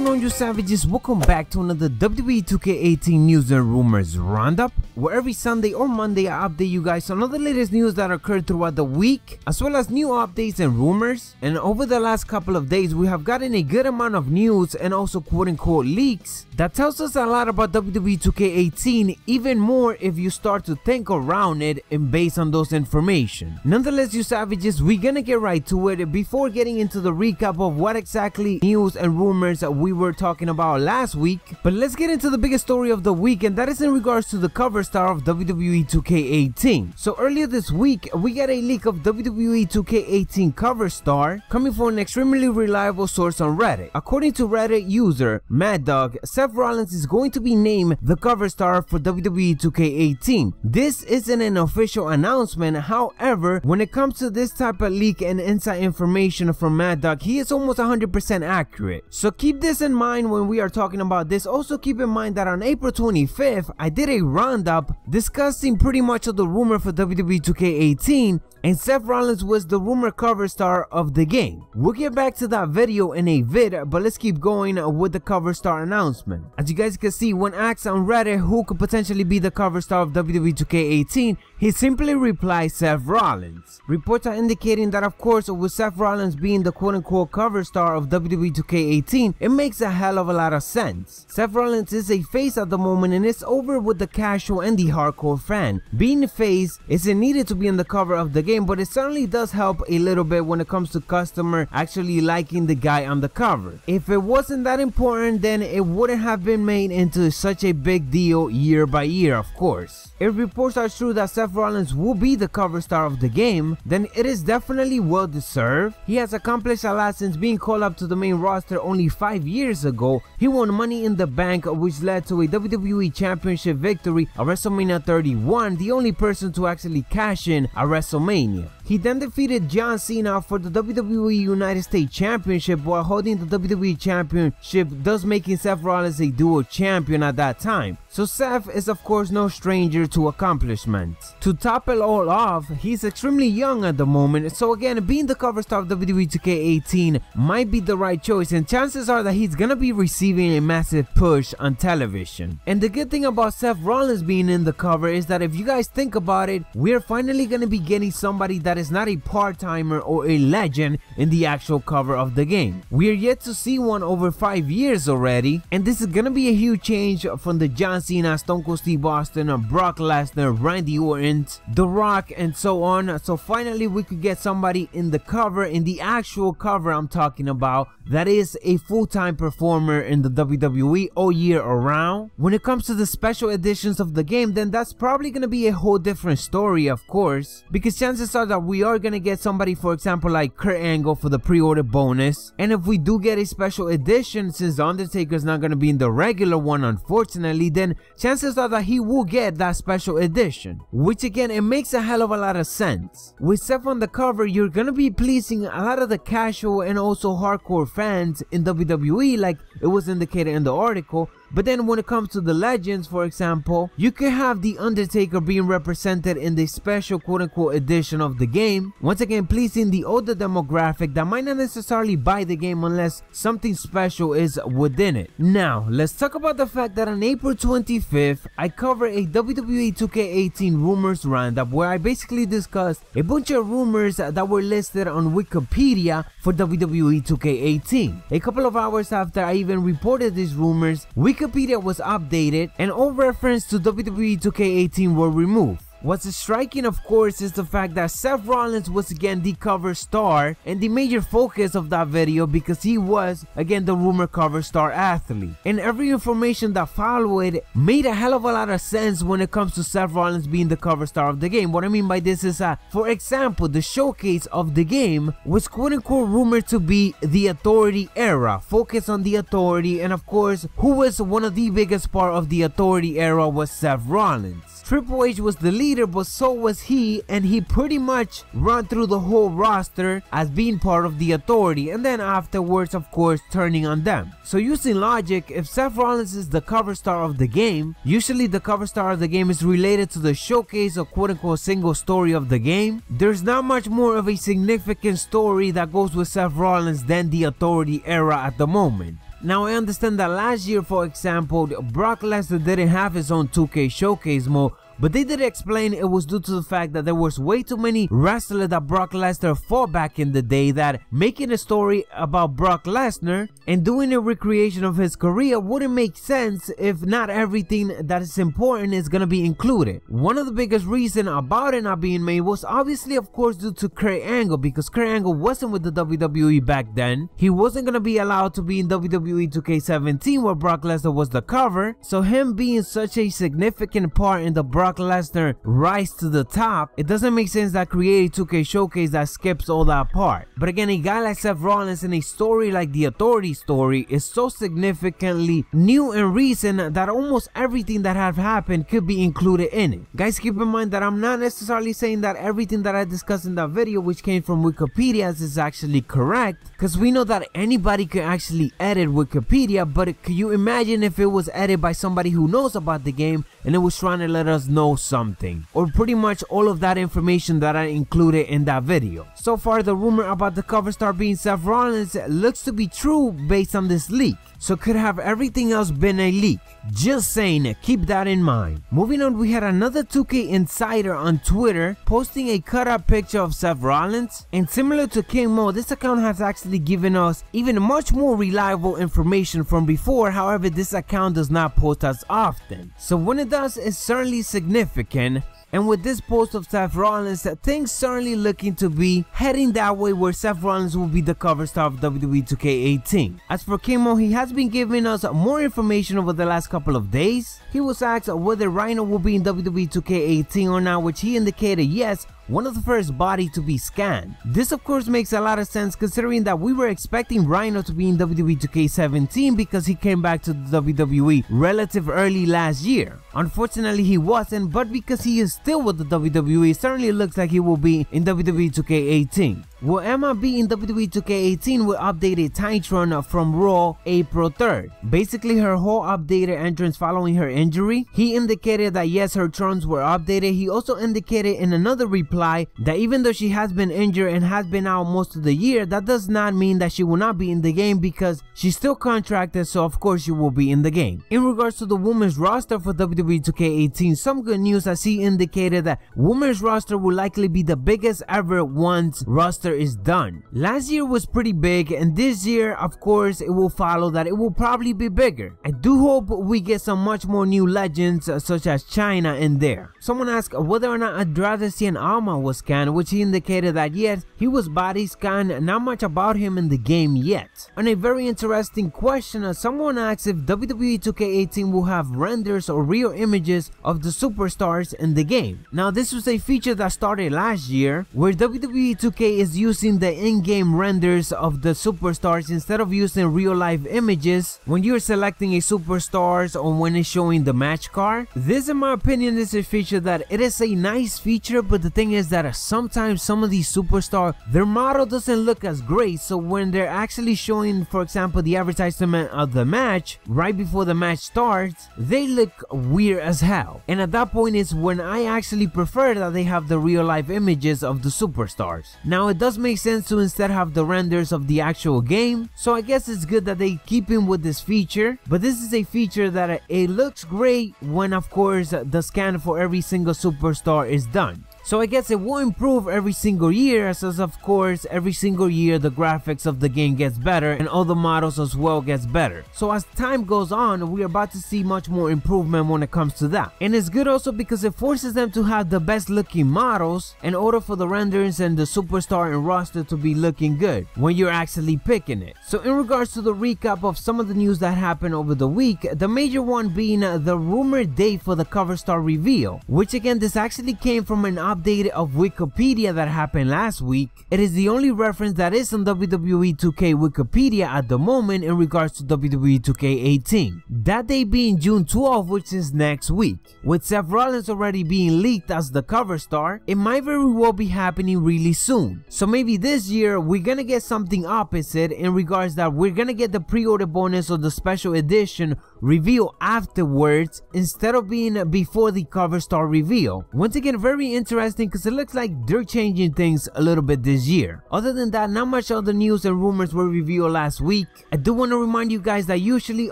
going on, you savages? Welcome back to another WWE 2K18 news and rumors roundup, where every Sunday or Monday I update you guys on all the latest news that occurred throughout the week, as well as new updates and rumors. And over the last couple of days, we have gotten a good amount of news and also quote-unquote leaks that tells us a lot about WWE 2K18, even more if you start to think around it and based on those information. Nonetheless, you savages, we're gonna get right to it before getting into the recap of what exactly news and rumors we were talking about last week. But let's get into the biggest story of the week, and that is in regards to the cover star of WWE 2K18. So earlier this week, we got a leak of WWE 2K18 cover star coming from an extremely reliable source on Reddit. According to Reddit user Mad Dog, Seth Rollins is going to be named the cover star for WWE 2K18. This isn't an official announcement, however, when it comes to this type of leak and inside information from Mad Dog, he is almost 100% accurate. So keep this in mind when we are talking about this. Also keep in mind that on April 25th, I did a roundup discussing pretty much of the rumor for WWE 2K18, and Seth Rollins was the rumor cover star of the game. We'll get back to that video in a vid, but let's keep going with the cover star announcement. As you guys can see, when asked on Reddit who could potentially be the cover star of WWE 2K18, he simply replied Seth Rollins. Reports are indicating that, of course, with Seth Rollins being the quote-unquote cover star of WWE 2K18, it makes a hell of a lot of sense. Seth Rollins is a face at the moment, and it's over with the casual and the hardcore fan. Being a face isn't needed to be on the cover of the game, but it certainly does help a little bit when it comes to customer actually liking the guy on the cover. If it wasn't that important, then it wouldn't have been made into such a big deal year by year, of course. If reports are true that Seth Rollins will be the cover star of the game, then it is definitely well deserved. He has accomplished a lot since being called up to the main roster only 5 years ago. He won Money in the Bank, which led to a WWE Championship victory at WrestleMania 31, the only person to actually cash in at WrestleMania. He then defeated John Cena for the WWE United States Championship while holding the WWE Championship, thus making Seth Rollins a dual champion at that time. So Seth is of course no stranger to accomplishments. To top it all off, he's extremely young at the moment, so again, being the cover star of WWE 2K18 might be the right choice, and chances are that he's gonna be receiving a massive push on television. And the good thing about Seth Rollins being in the cover is that if you guys think about it, we're finally gonna be getting somebody that is not a part-timer or a legend in the actual cover of the game. We are yet to see one over 5 years already, and this is gonna be a huge change from the John Cena, Stone Cold Steve Austin, Brock Lesnar, Randy Orton, The Rock, and so on. So finally we could get somebody in the cover, in the actual cover I'm talking about, that is a full-time performer in the WWE all year around. When it comes to the special editions of the game, then that's probably gonna be a whole different story, of course, because chances are that we are gonna get somebody, for example, like Kurt Angle for the pre-order bonus. And if we do get a special edition, since The Undertaker's not gonna be in the regular one, unfortunately, then chances are that he will get that special edition, which again, it makes a hell of a lot of sense. With Seth on the cover, you're gonna be pleasing a lot of the casual and also hardcore fans in WWE, like it was indicated in the article. But then when it comes to the legends, for example, you could have The Undertaker being represented in the special quote-unquote edition of the game, once again pleasing the older demographic that might not necessarily buy the game unless something special is within it. Now, let's talk about the fact that on April 25th, I covered a WWE 2K18 rumors roundup where I basically discussed a bunch of rumors that were listed on Wikipedia for WWE 2K18. A couple of hours after I even reported these rumors, Wikipedia was updated and all reference to WWE 2K18 were removed. What's striking, of course, is the fact that Seth Rollins was again the cover star and the major focus of that video, because he was again the rumor cover star athlete. And every information that followed made a hell of a lot of sense when it comes to Seth Rollins being the cover star of the game. What I mean by this is that, for example, the showcase of the game was quote-unquote rumored to be the Authority era, focus on the Authority, and of course, who was one of the biggest part of the Authority era was Seth Rollins. Triple H was the leader, but so was he, and he pretty much ran through the whole roster as being part of the Authority, and then afterwards, of course, turning on them. So using logic, if Seth Rollins is the cover star of the game, usually the cover star of the game is related to the showcase or quote-unquote single story of the game. There's not much more of a significant story that goes with Seth Rollins than the Authority era at the moment. Now I understand that last year, for example, Brock Lesnar didn't have his own 2K showcase mode, but they did explain it was due to the fact that there was way too many wrestlers that Brock Lesnar fought back in the day, that making a story about Brock Lesnar and doing a recreation of his career wouldn't make sense if not everything that is important is gonna be included. One of the biggest reasons about it not being made was obviously, of course, due to Kurt Angle, because Kurt Angle wasn't with the WWE back then. He wasn't gonna be allowed to be in WWE 2K18 where Brock Lesnar was the cover, so him being such a significant part in the Brock Lesnar rise to the top, it doesn't make sense that creating 2K showcase that skips all that part. But again, a guy like Seth Rollins in a story like the Authority story is so significantly new and recent that almost everything that have happened could be included in it. Guys, keep in mind that I'm not necessarily saying that everything that I discussed in that video, which came from Wikipedia, is actually correct, because we know that anybody could actually edit Wikipedia, but could you imagine if it was edited by somebody who knows about the game and it was trying to let us know something, or pretty much all of that information that I included in that video. So far, the rumor about the cover star being Seth Rollins looks to be true based on this leak, so could have everything else been a leak. Just saying, keep that in mind. Moving on, we had another 2K insider on Twitter posting a cut up picture of Seth Rollins, and similar to King Mo, this account has actually given us even much more reliable information from before. However, this account does not post as often, so when it does, it's certainly significant. And with this post of Seth Rollins, things certainly looking to be heading that way, where Seth Rollins will be the cover star of WWE 2K18. As for Kimo, he has been giving us more information over the last couple of days. He was asked whether Rhino will be in WWE 2K18 or not, which he indicated yes, one of the first body to be scanned. This of course makes a lot of sense, considering that we were expecting Rhino to be in WWE 2K17 because he came back to the WWE relative early last year. Unfortunately he wasn't, but because he is still with the WWE, it certainly looks like he will be in WWE 2K18. Will Emma be in WWE 2K18 with updated Titron from Raw April 3rd? Basically her whole updated entrance following her injury. He indicated that yes, her trons were updated. He also indicated in another reply that even though she has been injured and has been out most of the year, that does not mean that she will not be in the game, because she's still contracted, so of course she will be in the game. In regards to the women's roster for WWE 2K18, some good news, as he indicated that women's roster will likely be the biggest ever once roster is done. Last year was pretty big, and this year of course it will follow that it will probably be bigger. I do hope we get some much more new legends such as China in there. Someone asked whether or not I'd rather see an Alma was scanned, which he indicated that yes, he was body scanned, not much about him in the game yet. On a very interesting question, someone asked if WWE 2K18 will have renders or real images of the superstars in the game. Now this was a feature that started last year, where WWE 2K is using the in-game renders of the superstars instead of using real life images when you're selecting a superstars or when it's showing the match card. This, in my opinion, is a feature that it is a nice feature, but the thing is that sometimes some of these superstars, their model doesn't look as great, so when they're actually showing, for example, the advertisement of the match right before the match starts, they look weird as hell. And at that point is when I actually prefer that they have the real life images of the superstars. Now it does make sense to instead have the renders of the actual game, so I guess it's good that they keep in with this feature, but this is a feature that it looks great when of course the scan for every single superstar is done. So I guess it will improve every single year, as of course every single year the graphics of the game gets better and all the models as well gets better. So as time goes on, we're about to see much more improvement when it comes to that. And it's good also because it forces them to have the best looking models in order for the renderings and the superstar and roster to be looking good when you're actually picking it. So in regards to the recap of some of the news that happened over the week, the major one being the rumored date for the cover star reveal, which again this actually came from an update of Wikipedia that happened last week. It is the only reference that is on WWE 2K Wikipedia at the moment in regards to WWE 2K18. That day being June 12th, which is next week. With Seth Rollins already being leaked as the cover star, it might very well be happening really soon. So maybe this year we're gonna get something opposite in regards that we're gonna get the pre-order bonus or the special edition reveal afterwards instead of being before the cover star reveal. Once again, very interesting because it looks like they're changing things a little bit this year. Other than that, not much other news and rumors were revealed last week. I do want to remind you guys that usually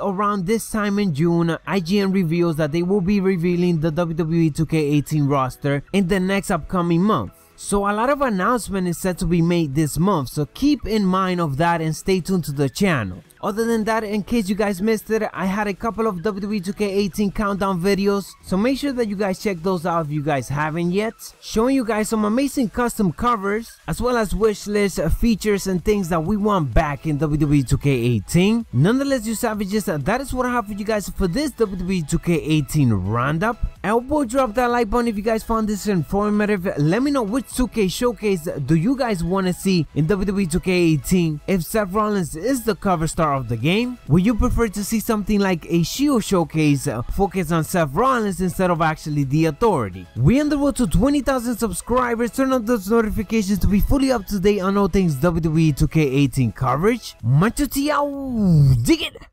around this time in June, IGN reveals that they will be revealing the WWE 2K18 roster in the next upcoming month. So a lot of announcement is set to be made this month, so keep in mind of that and stay tuned to the channel. Other than that, in case you guys missed it, I had a couple of WWE 2K18 countdown videos, so make sure that you guys check those out if you guys haven't yet, showing you guys some amazing custom covers, as well as wish lists, features, and things that we want back in WWE 2K18. Nonetheless, you savages, that is what I have for you guys for this WWE 2K18 roundup. I hope you drop that like button if you guys found this informative. Let me know which 2K showcase do you guys want to see in WWE 2K18. If Seth Rollins is the cover star of the game, would you prefer to see something like a Shield showcase focused on Seth Rollins instead of actually the Authority? We on the road to 20,000 subscribers. Turn on those notifications to be fully up to date on all things WWE 2K18 coverage. Macho T, dig it!